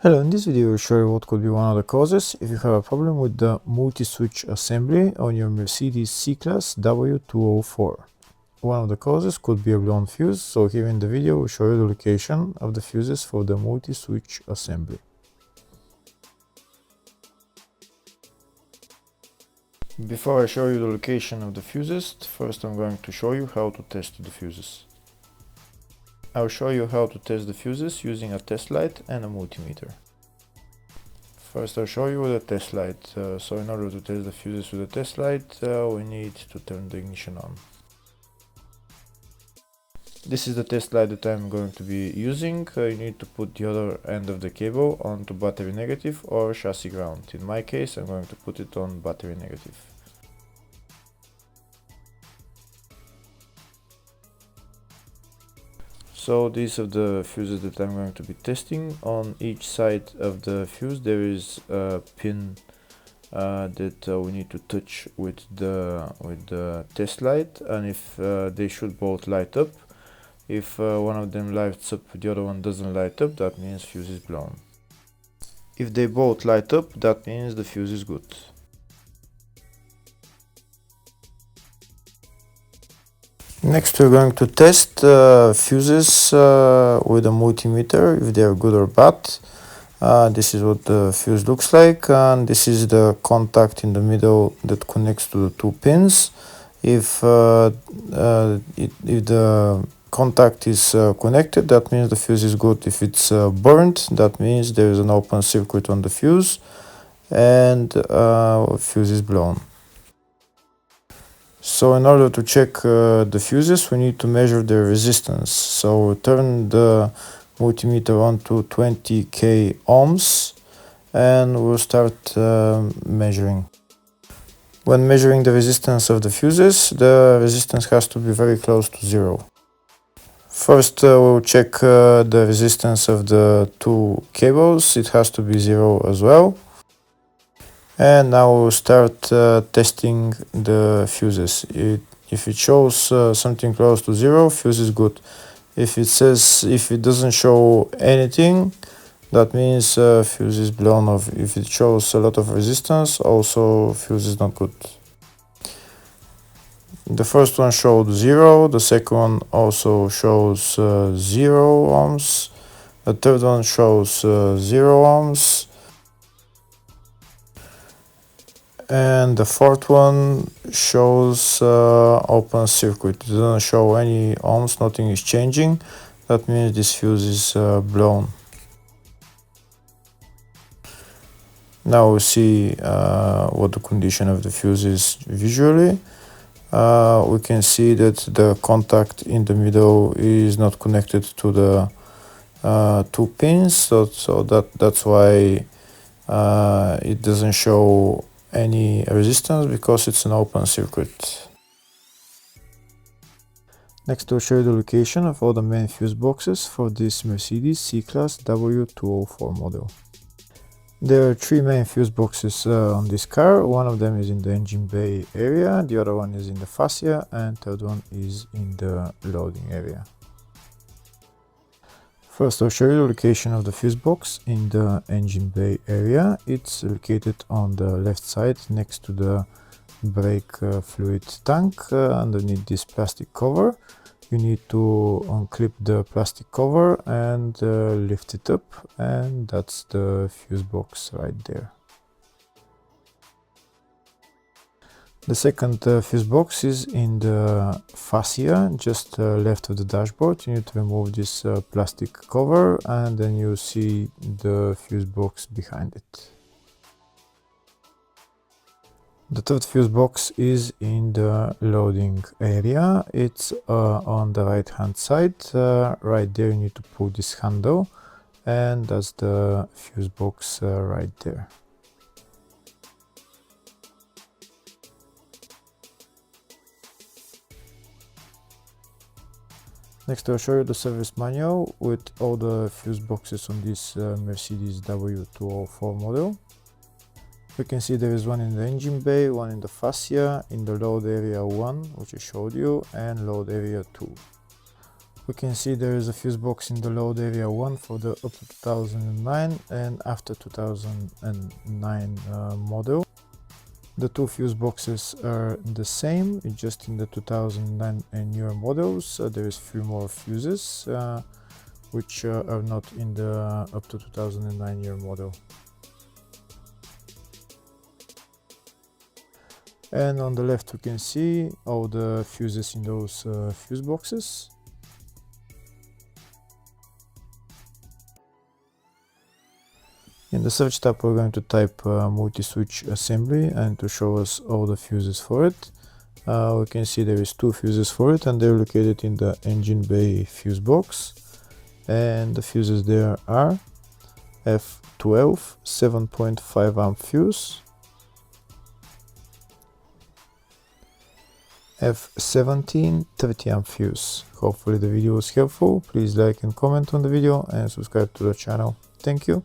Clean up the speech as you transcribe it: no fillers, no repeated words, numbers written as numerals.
Hello, in this video I will show you what could be one of the causes if you have a problem with the multi-switch assembly on your Mercedes C-Class W204. One of the causes could be a blown fuse, so here in the video we'll show you the location of the fuses for the multi-switch assembly. Before I show you the location of the fuses, first I'm going to show you how to test the fuses. I'll show you how to test the fuses using a test light and a multimeter. First I'll show you with a test light. So in order to test the fuses with a test light, we need to turn the ignition on. This is the test light that I'm going to be using. You need to put the other end of the cable onto battery negative or chassis ground. In my case I'm going to put it on battery negative. So these are the fuses that I'm going to be testing. On each side of the fuse there is a pin that we need to touch with the test light, and if they should both light up. If one of them lights up, the other one doesn't light up, that means fuse is blown. If they both light up, that means the fuse is good. Next we're going to test fuses with a multimeter, if they are good or bad. This is what the fuse looks like, and this is the contact in the middle that connects to the two pins. If the contact is connected, that means the fuse is good. If it's burnt, that means there is an open circuit on the fuse and fuse is blown. So in order to check the fuses, we need to measure their resistance. So turn the multimeter on to 20k ohms and we'll start measuring. When measuring the resistance of the fuses, the resistance has to be very close to zero. First we'll check the resistance of the two cables. It has to be zero as well. And now we'll start testing the fuses. If it shows something close to zero, fuse is good. If it doesn't show anything, that means fuse is blown off. If it shows a lot of resistance, also fuse is not good. The first one showed 0, the second one also shows 0 ohms, the third one shows 0 ohms, and the fourth one shows open circuit. It doesn't show any ohms, nothing is changing. That means this fuse is blown. Now we'll see what the condition of the fuse is visually. We can see that the contact in the middle is not connected to the two pins, so that's why it doesn't show any resistance, because it's an open circuit. Next we'll show you the location of all the main fuse boxes for this Mercedes C-Class W204 model. There are three main fuse boxes on this car. One of them is in the engine bay area, the other one is in the fascia, and third one is in the loading area. First I'll show you the location of the fuse box in the engine bay area. It's located on the left side next to the brake fluid tank, underneath this plastic cover. You need to unclip the plastic cover and lift it up, and that's the fuse box right there. The second fuse box is in the fascia, just left of the dashboard. You need to remove this plastic cover, and then you see the fuse box behind it. The third fuse box is in the loading area. It's on the right hand side. Right there you need to pull this handle, and that's the fuse box right there. Next I'll show you the service manual with all the fuse boxes on this Mercedes W204 model. We can see there is one in the engine bay, one in the fascia, in the load area 1, which I showed you, and load area 2. We can see there is a fuse box in the load area 1 for the up to 2009 and after 2009 model. The two fuse boxes are the same, it's just in the 2009 and newer models there is few more fuses which are not in the up to 2009 year model. And on the left we can see all the fuses in those fuse boxes. In the search tab we're going to type multi switch assembly, and to show us all the fuses for it we can see there is two fuses for it and they're located in the engine bay fuse box, and the fuses there are F12 7.5 amp fuse, F17 30 amp fuse. Hopefully the video was helpful. Please like and comment on the video and subscribe to the channel. Thank you.